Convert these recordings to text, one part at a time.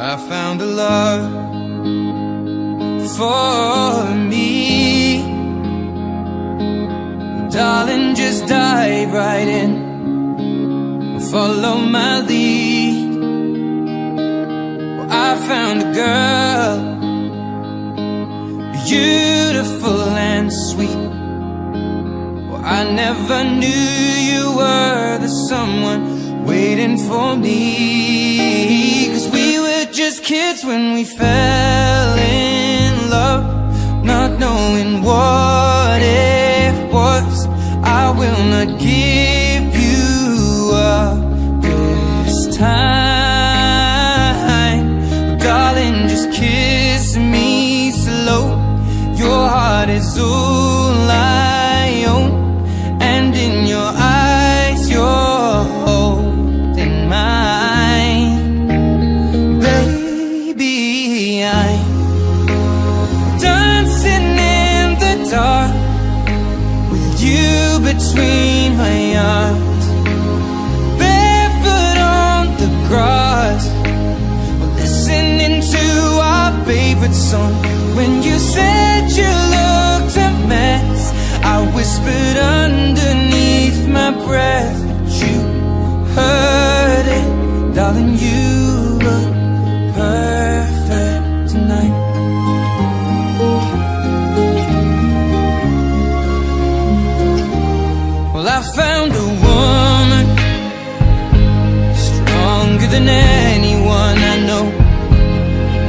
I found a love for me. Darling, just dive right in, follow my lead. Well, I found a girl, beautiful and sweet. Well, I never knew you were the someone waiting for me. 'Cause we were just kids when we fell in love, not knowing what it was. I will not give you up this time. Darling, just kiss me slow. Your heart is all I own, and in your eyes you're holding mine. Baby, I'm dancing in the dark with you between my arms, barefoot on the grass. We're listening to our favorite song. When you said you looked a mess, I whispered underneath my breath, but you heard it. Darling, you look perfect tonight. Well, I found a woman stronger than anyone I know.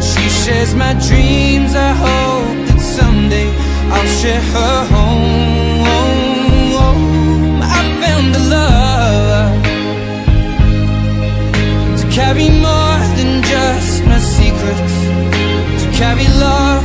She shares my dreams. I hope that someday I'll share her home. I found a love to carry more than just my secrets, to carry love